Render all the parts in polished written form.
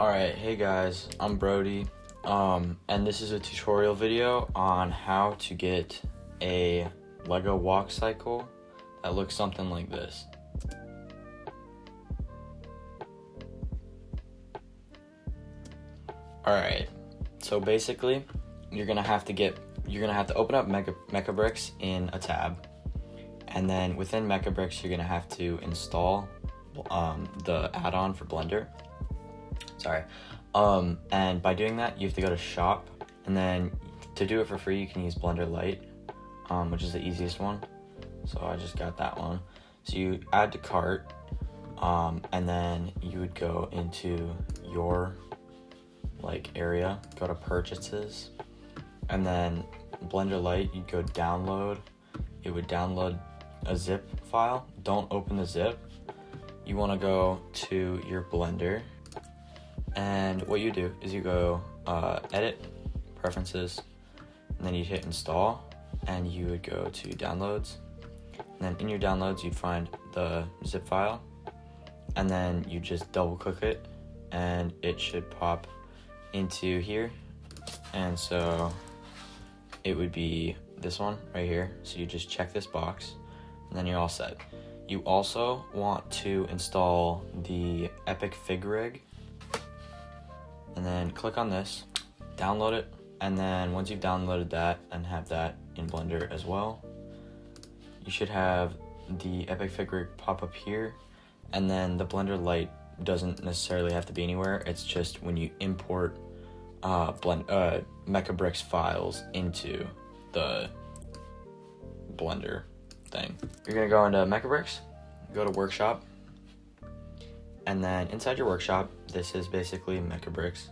Alright, hey guys, I'm Brody, and this is a tutorial video on how to get a Lego walk cycle that looks something like this. Alright, so basically, you're gonna have to open up Mechabricks in a tab, and then within Mechabricks, you're gonna have to install the add-on for Blender. And by doing that, you have to go to shop, and then to do it for free, you can use Blender Lite, which is the easiest one. So I just got that one. So you add to cart, and then you would go into your area, go to purchases, and then Blender Lite, you'd go download. It would download a zip file. Don't open the zip. You want to go to your Blender. And what you do is you go edit, preferences, and then you'd hit install, and you would go to downloads, and then in your downloads you'd find the zip file, and then you just double click it and it should pop into here. And so it would be this one right here. So you just check this box and then you're all set. You also want to install the Epic Fig Rig, and then click on this, download it, and then once you've downloaded that and have that in Blender as well, you should have the Epic Fig Rig pop up here. And then the Blender Lite doesn't necessarily have to be anywhere. It's just when you import Mechabricks files into the Blender thing. You're gonna go into Mechabricks, go to Workshop, and then inside your workshop, this is basically Mechabricks.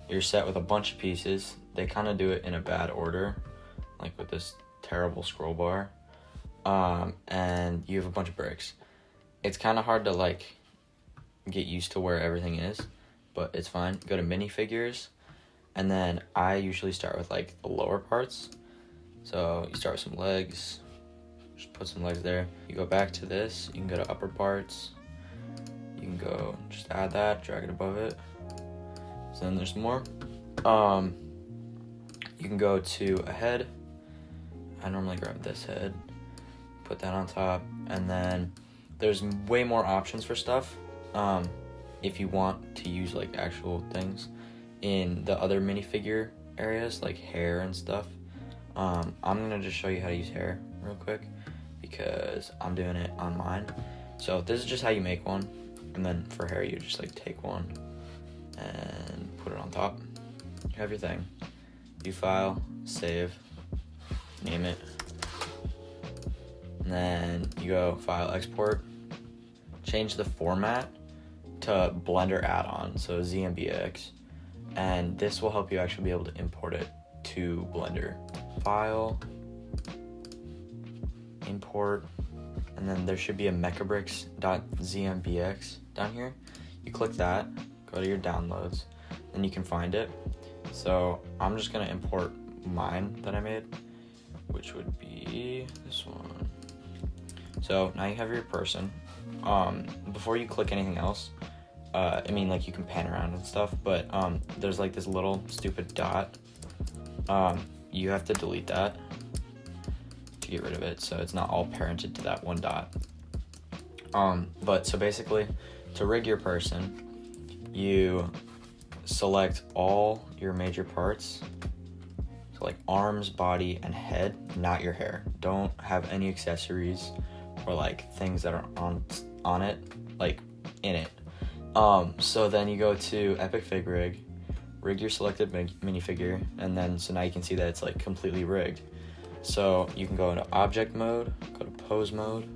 You're set with a bunch of pieces. They kind of do it in a bad order, like with this terrible scroll bar. And you have a bunch of bricks. It's kind of hard to get used to where everything is, but it's fine. Go to minifigures, and then I usually start with the lower parts. So you start with some legs, just put some legs there. You go back to this, you can go to upper parts. You can go just add that, drag it above it. So then there's more. You can go to a head. I normally grab this head, put that on top, and then there's way more options for stuff. If you want to use actual things in the other minifigure areas, like hair and stuff. I'm gonna just show you how to use hair real quick because I'm doing it on mine. So this is just how you make one. And then for hair, you just take one and put it on top. You have your thing. You file, save, name it. And then you go file, export, change the format to Blender add-on, so ZMBX. And this will help you actually be able to import it to Blender. File, import, and then there should be a mechabricks.zmbx down here. You click that, go to your downloads, and you can find it. So I'm just gonna import mine that I made, which would be this one. So now you have your person. Before you click anything else, you can pan around and stuff, but there's this little stupid dot. You have to delete that to get rid of it, so it's not all parented to that one dot. But so basically, to rig your person, you select all your major parts, so arms, body, and head, not your hair. Don't have any accessories or things that are on it, in it. So then you go to Epic Fig Rig, rig your selected minifigure, and then so now you can see that it's completely rigged. So you can go into object mode, go to pose mode,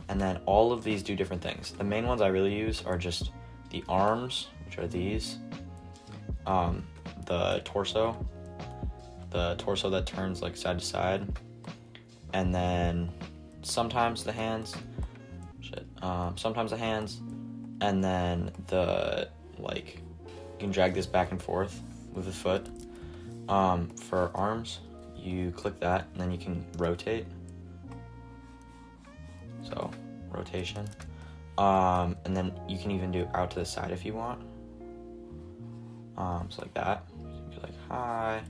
and then all of these do different things. The main ones I really use are just the arms, which are these, the torso that turns side to side, and then sometimes the hands, and then you can drag this back and forth with the foot. For arms, you click that, and then you can rotate. So, rotation. And then you can even do out to the side if you want. So like that. Be like, hi.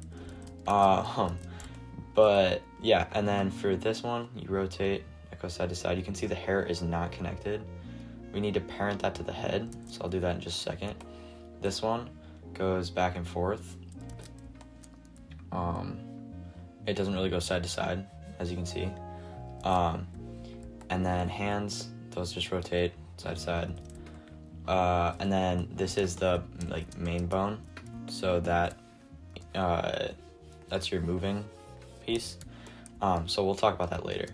But yeah, and then for this one, you rotate, it goes side to side. You can see the hair is not connected. We need to parent that to the head, so I'll do that in just a second. This one goes back and forth. It doesn't really go side to side, as you can see. And then hands, those just rotate side to side. And then this is the main bone, so that that's your moving piece. So we'll talk about that later.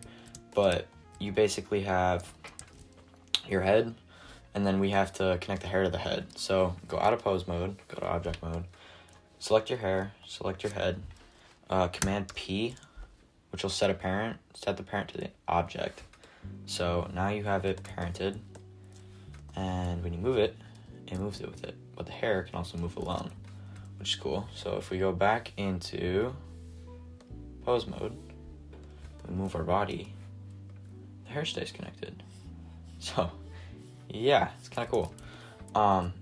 But you basically have your head, and then we have to connect the hair to the head. So go out of pose mode, go to object mode, select your hair, select your head, Command P, which will set the parent to the object. So now you have it parented, and when you move it, it moves it with it. But the hair can also move alone, which is cool. So if we go back into pose mode, we move our body, the hair stays connected. So yeah, it's kind of cool.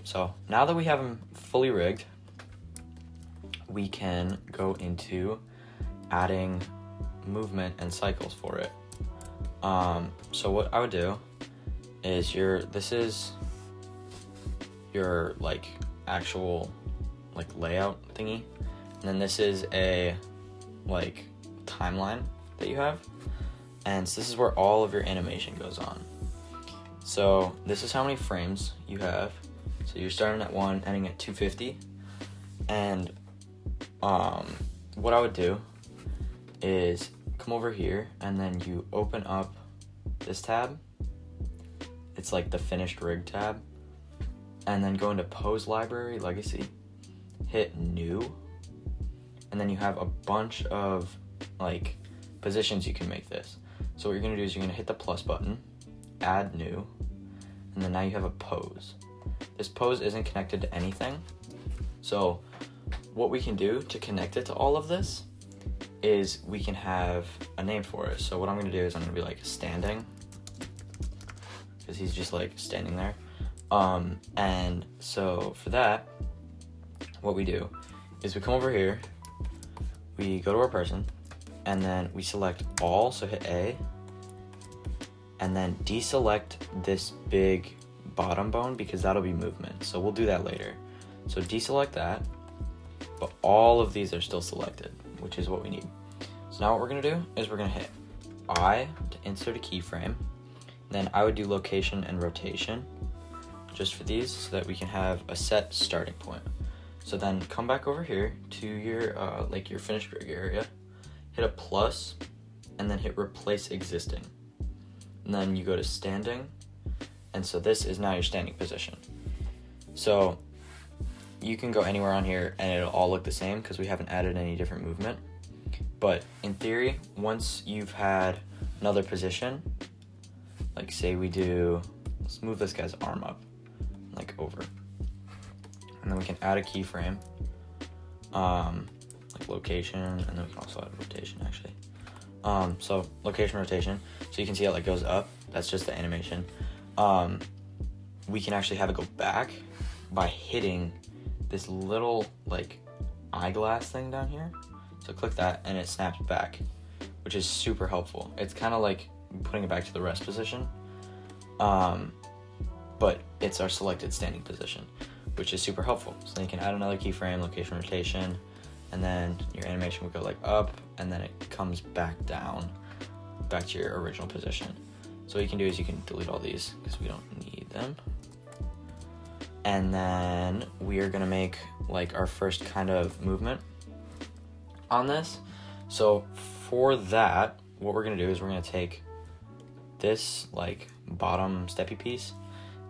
So now that we have them fully rigged, we can go into adding movement and cycles for it. So what I would do is this is your actual layout thingy, and then this is a timeline that you have, and so this is where all of your animation goes on. So this is how many frames you have. So you're starting at 1, ending at 250, and what I would do is come over here, and then you open up this tab. It's like the finished rig tab, and then go into pose library, legacy, hit new, and then you have a bunch of positions you can make this. So what you're gonna do is you're gonna hit the plus button, add new, and then now you have a pose. This pose isn't connected to anything, so what we can do to connect it to all of this is we can have a name for it. So what I'm gonna do is I'm gonna be standing, because he's just standing there. And so for that, what we do is we come over here, we go to our person, and then we select all, so hit A, and then deselect this big bottom bone, because that'll be movement. So we'll do that later. So deselect that, but all of these are still selected, which is what we need. So now what we're gonna do is we're gonna hit I to insert a keyframe. Then I would do location and rotation just for these, so that we can have a set starting point. So then come back over here to your your finished rig area, hit a plus, and then hit replace existing. And then you go to standing, and so this is now your standing position. So you can go anywhere on here and it'll all look the same because we haven't added any different movement. But in theory, once you've had another position, say we do, let's move this guy's arm up, over. And then we can add a keyframe, location, and then we can also add rotation actually. So location, rotation, so you can see how it goes up, that's just the animation. We can actually have it go back by hitting this little eyeglass thing down here. So click that and it snaps back, which is super helpful. It's kind of like putting it back to the rest position, but it's our selected standing position, which is super helpful. So then you can add another keyframe, location, rotation, and then your animation will go up, and then it comes back down, back to your original position. So what you can do is you can delete all these because we don't need them. And then we are gonna make our first kind of movement on this. So for that, what we're gonna do is we're gonna take this bottom steppy piece,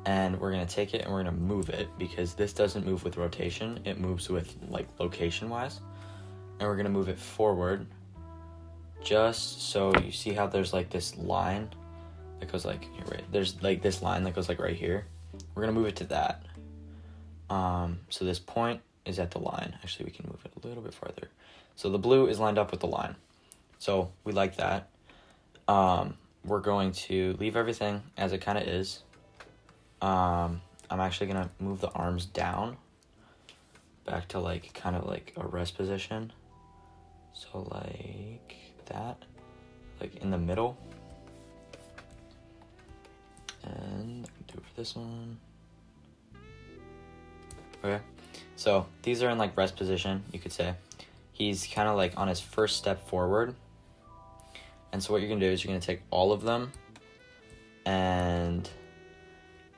and we're gonna take it and we're gonna move it, because this doesn't move with rotation, it moves with location wise. And we're gonna move it forward, just so you see how there's this line that goes here, right? There's this line that goes right here. We're gonna move it to that. So this point is at the line. Actually, we can move it a little bit farther. So the blue is lined up with the line. So we like that. We're going to leave everything as it kind of is. I'm actually gonna move the arms down back to like kind of like a rest position. So like that, like in the middle. And do it for this one. Okay, so these are in like rest position, you could say. He's kind of like on his first step forward. And so what you're gonna do is you're gonna take all of them and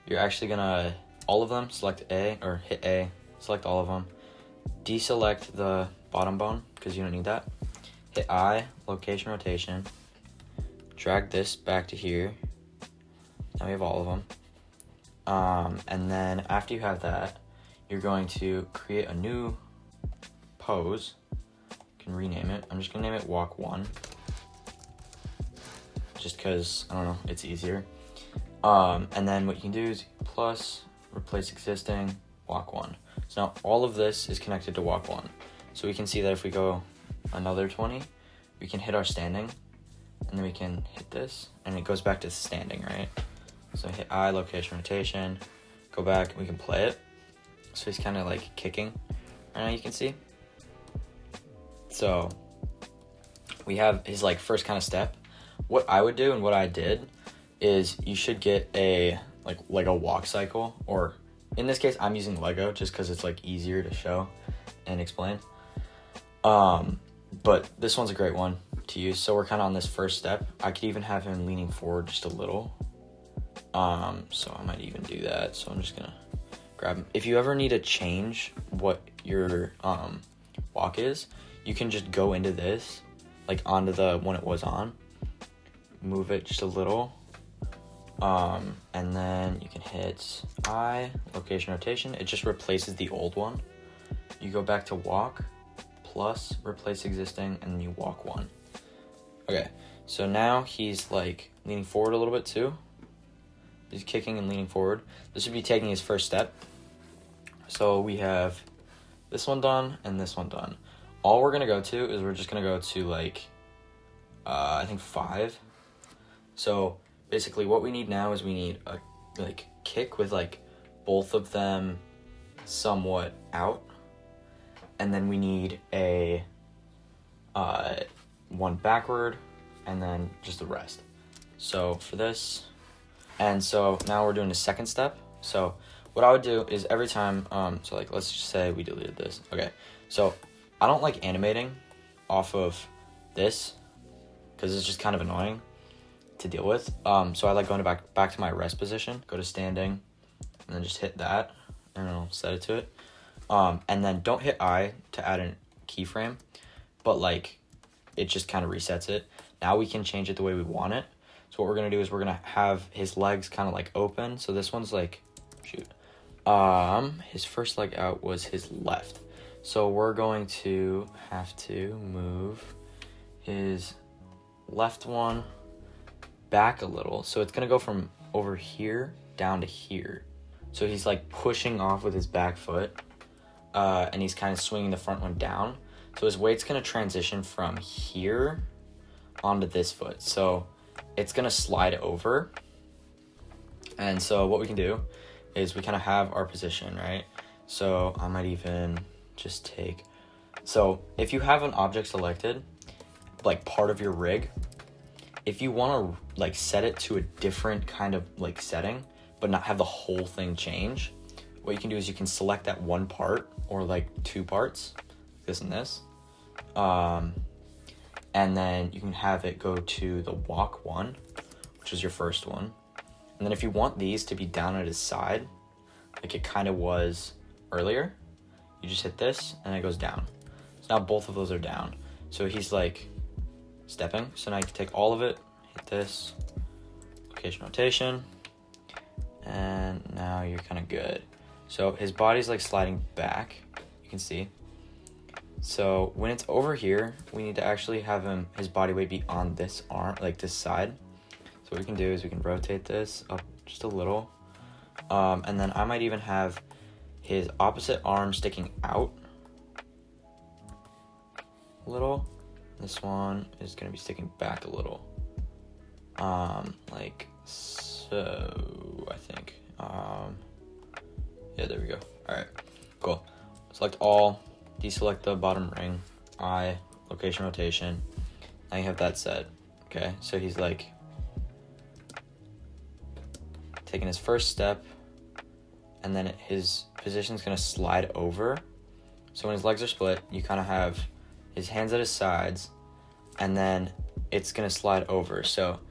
you're actually gonna, all of them, select A, or hit A, select all of them, deselect the bottom bone because you don't need that, hit I, location rotation, drag this back to here. Now we have all of them. And then after you have that, you're going to create a new pose. You can rename it. I'm just gonna name it walk 1. Just because, I don't know, it's easier. And then what you can do is plus, replace existing, walk 1. So now all of this is connected to walk 1. So we can see that if we go another 20, we can hit our standing, and then we can hit this, and it goes back to standing, right? So hit I, location rotation, go back, and we can play it. So he's kind of like kicking right now, you can see. So we have his like first kind of step. What I would do and what I did is you should get a like a walk cycle, or in this case I'm using Lego just because it's like easier to show and explain. But this one's a great one to use. So we're kind of on this first step. I could even have him leaning forward just a little. So I might even do that. So I'm just gonna grab him. If you ever need to change what your walk is, you can just go into this, like onto the one it was on, move it just a little, and then you can hit I, location rotation. It just replaces the old one. You go back to walk, plus replace existing, and then you walk 1. Okay, so now he's like leaning forward a little bit too. He's kicking and leaning forward. This would be taking his first step. So we have this one done and this one done. All we're gonna go to is we're just gonna go to like, I think 5. So basically what we need now is we need a like kick with like both of them somewhat out. And then we need a one backward and then just the rest. So for this, and so now we're doing the second step. So what I would do is every time, so like let's just say we deleted this. Okay, so I don't like animating off of this because it's just kind of annoying to deal with. So I like going back to my rest position, go to standing, and then just hit that, and I'll set it to it. And then don't hit I to add a keyframe, but like it just kind of resets it. Now we can change it the way we want it. So what we're gonna do is we're gonna have his legs kind of like open. So this one's like, his first leg out was his left. So we're going to have to move his left one back a little. So it's gonna go from over here down to here. So he's like pushing off with his back foot, and he's kind of swinging the front one down. So his weight's gonna transition from here onto this foot. So it's gonna slide over. And so what we can do is we kind of have our position, right? So I might even just take, so if you have an object selected, like part of your rig, if you want to like set it to a different kind of like setting, but not have the whole thing change, what you can do is you can select that one part or like 2 parts, this and this, and then you can have it go to the walk 1, which is your first one. And then if you want these to be down at his side, like it kind of was earlier, you just hit this and it goes down. So now both of those are down. So he's like stepping. So now you can take all of it, hit this, location rotation, and now you're kind of good. So his body's like sliding back, you can see. So when it's over here, we need to actually have his body weight be on this arm, like this side. So what we can do is we can rotate this up just a little. And then I might even have his opposite arm sticking out a little. This one is going to be sticking back a little. Like so, I think. Yeah, there we go. All right, cool. select all, deselect the bottom ring, I, location rotation. Now you have that set. Okay, so he's like taking his first step, and then his position's gonna slide over. So when his legs are split, you kind of have his hands at his sides, and then it's gonna slide over. So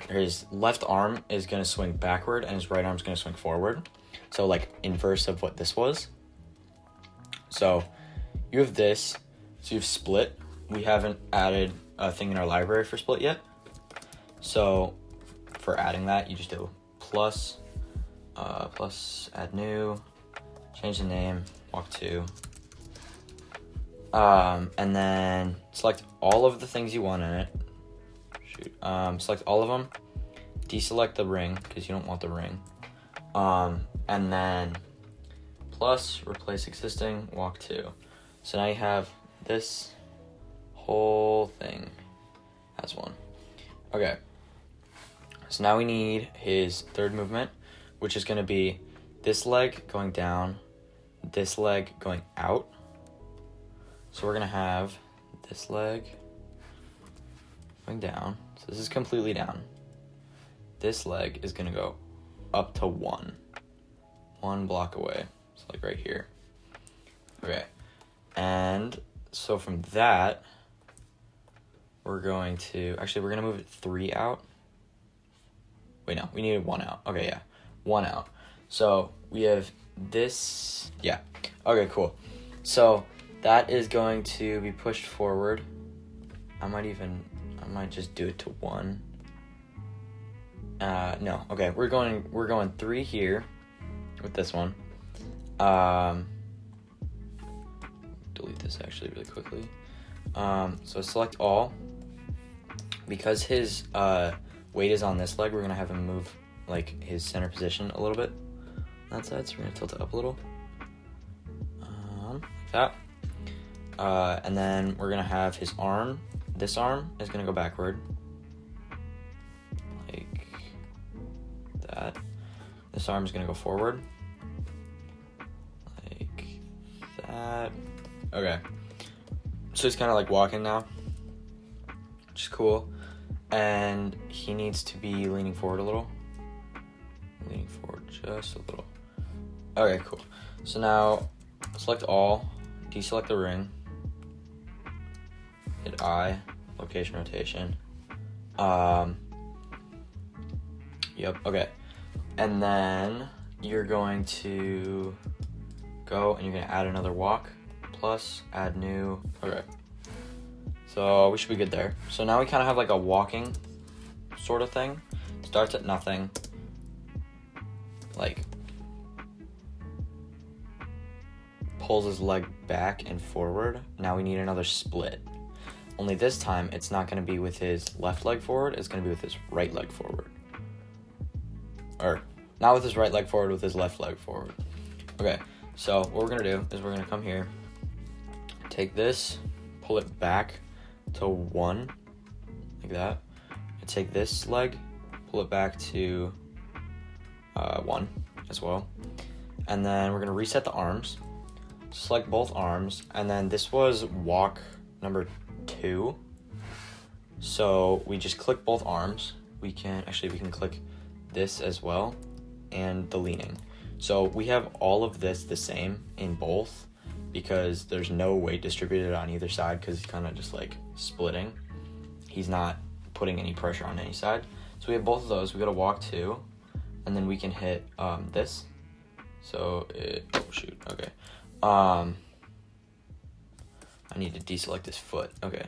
his left arm is gonna swing backward, and his right arm's gonna swing forward. So like inverse of what this was. So you have this. So you've split. We haven't added a thing in our library for split yet. So for adding that, you just do plus, add new, change the name, walk 2. And then select all of the things you want in it. Select all of them. Deselect the ring because you don't want the ring. And then plus, replace existing, walk 2. So now you have this whole thing as one. Okay. So now we need his third movement, which is going to be this leg going down, this leg going out. So we're going to have this leg going down. So this is completely down. This leg is going to go up to 1 block away. So like right here. Okay. And so from that, we're going to move it 3 out. Wait, no, we needed 1 out. Okay, yeah, 1 out. So we have this, yeah. Okay, cool. So that is going to be pushed forward. I might just do it to 1. No, okay, we're going 3 here with this one. Delete this actually really quickly. So select all. Because his weight is on this leg, we're gonna have him move like his center position a little bit on that side. So we're gonna tilt it up a little, like that. And then we're gonna have his arm. This arm is gonna go backward, like that. This arm is gonna go forward, like that. Okay. So he's kind of like walking now, which is cool. And he needs to be leaning forward a little. Leaning forward just a little. Okay, cool. So now select all, deselect the ring, hit I, location rotation. Yep, okay. And then you're going to go and you're going to add another walk, plus, add new. Okay. So we should be good there. So now we kind of have like a walking sort of thing. Starts at nothing. Like pulls his leg back and forward. Now we need another split. Only this time it's not going to be with his left leg forward. It's going to be with his right leg forward. Or not with his right leg forward, with his left leg forward. Okay. So what we're going to do is we're going to come here. Take this. Pull it back to 1, like that. And take this leg, pull it back to 1 as well. And then we're gonna reset the arms. Select both arms, and then this was walk number 2. So we just click both arms. We can click this as well, and the leaning. So we have all of this the same in both, because there's no weight distributed on either side, because he's kind of just like splitting. He's not putting any pressure on any side. So we have both of those. We got to walk 2, and then we can hit this. So oh shoot, okay. I need to deselect this foot. Okay.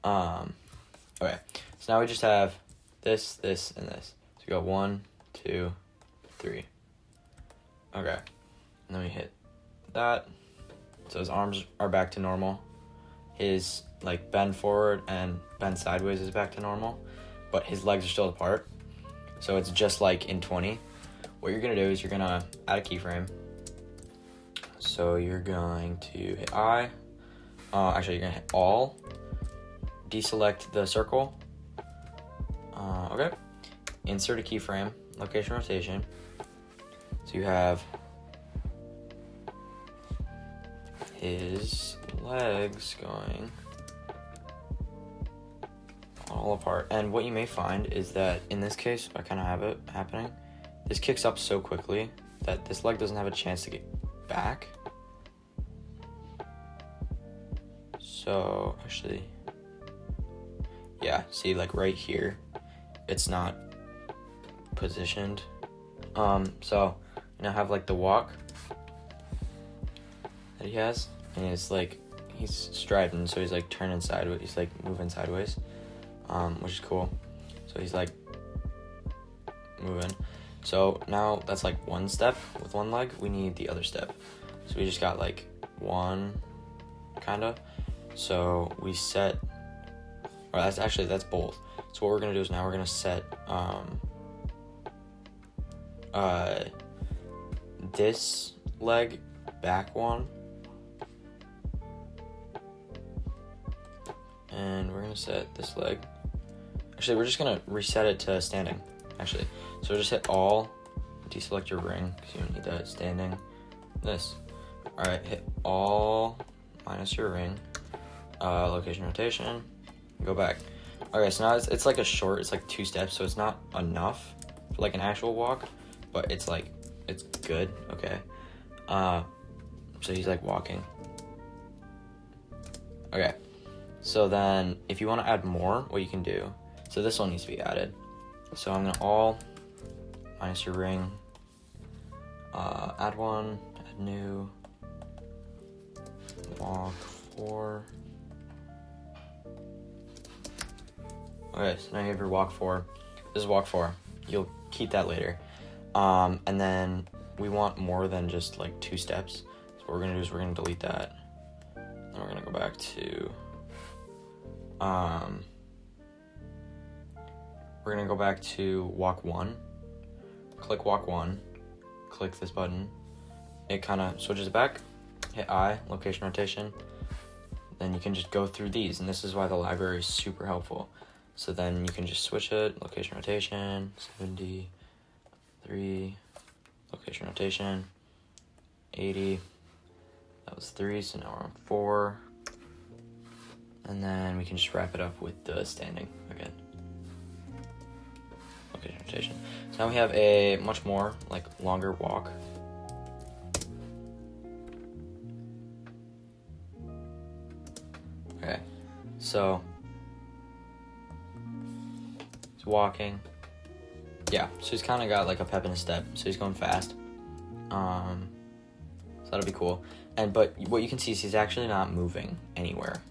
Okay. So now we just have this, this, and this. So we got 1, 2, 3. Okay. And then we hit that. So his arms are back to normal. His like bend forward and bend sideways is back to normal, but his legs are still apart. So it's just like in 20. What you're gonna do is you're gonna add a keyframe. So you're going to hit I. You're gonna hit all. Deselect the circle. Okay. Insert a keyframe. Location rotation. So you have his legs going all apart. And what you may find is that in this case, I kind of have it happening. This kicks up so quickly that this leg doesn't have a chance to get back. So actually, yeah, see, like right here, it's not positioned. So I have like the walk that he has, and it's like he's striding, so he's like turning sideways, he's like moving sideways, which is cool. So he's like moving. So now that's like one step with one leg. We need the other step. So we just got like one, kinda. So we set, or that's both. So what we're gonna do is now we're gonna set this leg back one, and we're gonna set this leg. Actually, we're just gonna reset it to standing. Actually, so just hit all, deselect your ring because you don't need that standing. This. All right, hit all minus your ring. Location rotation. Go back. Okay, so now it's like a short. It's like 2 steps, so it's not enough for like an actual walk, but it's like it's good. Okay. So he's like walking. Okay. So then, if you want to add more, what you can do. So this one needs to be added. So I'm gonna all minus your ring. Add one. Add new. Walk 4. Okay, so now you have your walk 4. This is walk 4. You'll keep that later. And then we want more than just like 2 steps. So what we're gonna do is we're gonna delete that. And we're gonna go back to we're gonna go back to walk 1. Click walk 1. Click this button. It kind of switches it back. Hit I, location rotation. Then you can just go through these, and this is why the library is super helpful. So then you can just switch it, location rotation, 73, location rotation, 80, that was 3, so now we're on 4. And then we can just wrap it up with the standing again. Location rotation. So now we have a much more, like, longer walk. Okay, so he's walking. Yeah, so he's kind of got like a pep in his step, so he's going fast. So that'll be cool. But what you can see is he's actually not moving anywhere.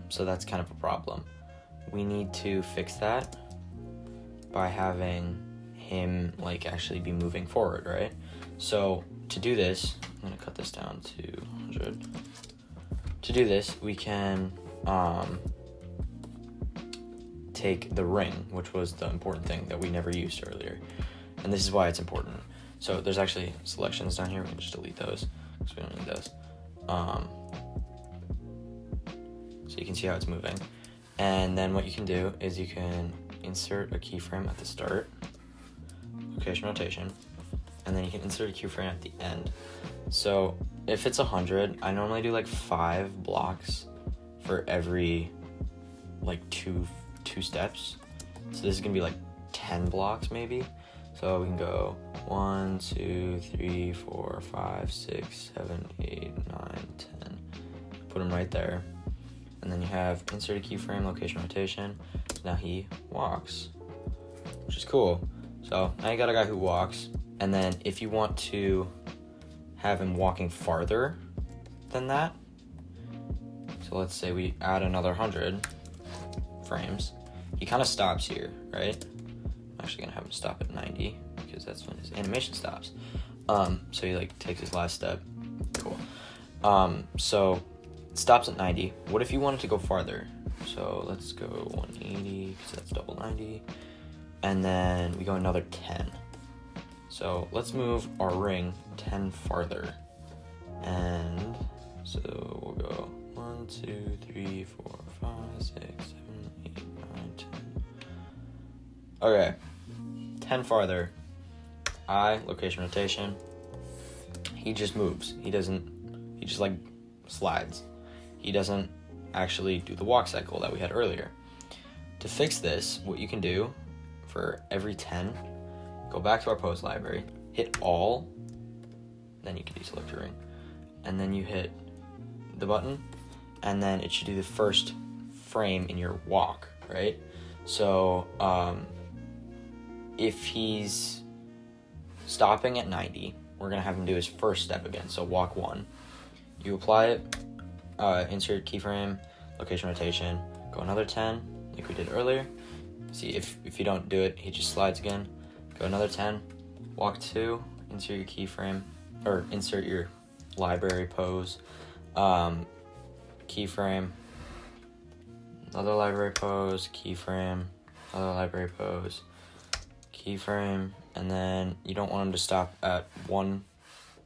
So that's kind of a problem. We need to fix that by having him like actually be moving forward, right? So to do this, I'm gonna cut this down to 100. To do this, we can take the ring, which was the important thing that we never used earlier. And this is why it's important. So there's actually selections down here. We can just delete those because we don't need those. So you can see how it's moving. And then what you can do is you can insert a keyframe at the start, location rotation, and then you can insert a keyframe at the end. So if it's 100, I normally do like 5 blocks for every like two steps. So this is gonna be like 10 blocks maybe. So we can go 1, 2, 3, 4, 5, 6, 7, 8, 9, 10. Put them right there. And then you have insert a keyframe, location rotation. So now he walks, which is cool. So now you got a guy who walks. And then if you want to have him walking farther than that, so let's say we add another 100 frames. He kind of stops here, right? I'm actually gonna have him stop at 90 because that's when his animation stops. So he like takes his last step. Cool. So it stops at 90. What if you wanted to go farther? So let's go 180 because that's double 90. And then we go another 10. So let's move our ring 10 farther. And so we'll go 1, 2, 3, 4, 5, 6, 7, 8, 9, 10. Okay, 10 farther. I, location rotation. He just moves. He doesn't He just like slides. He doesn't actually do the walk cycle that we had earlier. To fix this, what you can do for every 10, go back to our pose library, hit all, then you can deselect your ring, and then you hit the button, and then it should do the first frame in your walk, right? So if he's stopping at 90, we're gonna have him do his first step again. So walk 1, you apply it, insert keyframe, location rotation, go another 10 like we did earlier. See, if you don't do it, he just slides again. Go another 10, walk 2, insert your keyframe, or insert your library pose, keyframe, another library pose, keyframe, another library pose, keyframe, and then you don't want him to stop at 1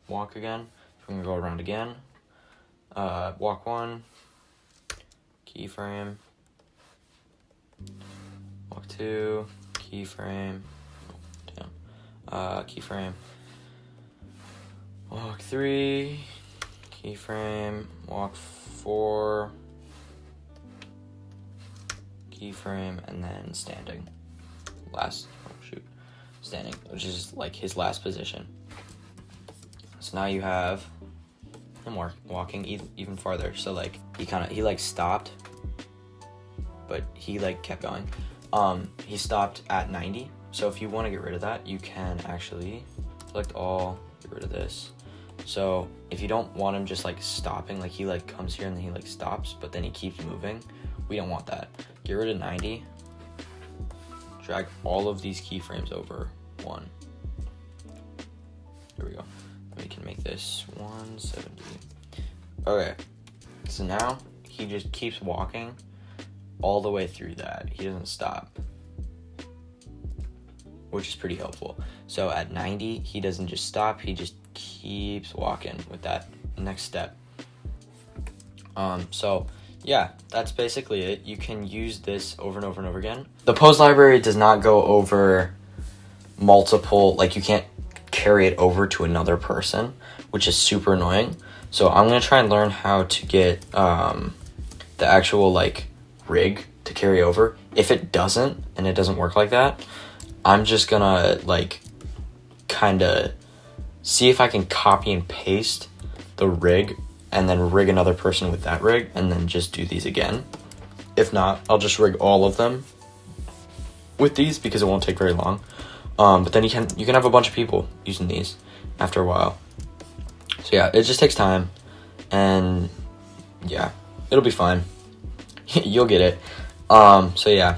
walk again. So we're gonna go around again. Walk 1, keyframe, walk 2, keyframe, keyframe, walk 3, keyframe, walk 4, keyframe, and then standing. Standing, which is like his last position. So now you have him walking even farther. So like he like stopped, but he like kept going. He stopped at 90. So if you want to get rid of that, you can actually select all, get rid of this. So if you don't want him just like stopping, like he like comes here and then he like stops, but then he keeps moving, we don't want that. Get rid of 90, drag all of these keyframes over 1. There we go. We can make this 170. Okay, so now he just keeps walking all the way through that. He doesn't stop, which is pretty helpful. So at 90, he doesn't just stop, he just keeps walking with that next step. So yeah, that's basically it. You can use this over and over and over again. The pose library does not go over multiple, like you can't carry it over to another person, which is super annoying. So I'm gonna try and learn how to get the actual like rig to carry over. If it doesn't, and it doesn't work like that, I'm just gonna like kind of see if I can copy and paste the rig and then rig another person with that rig and then just do these again. If not, I'll just rig all of them with these because it won't take very long. But then you can have a bunch of people using these after a while. So yeah, it just takes time, and yeah, it'll be fine. You'll get it. So yeah,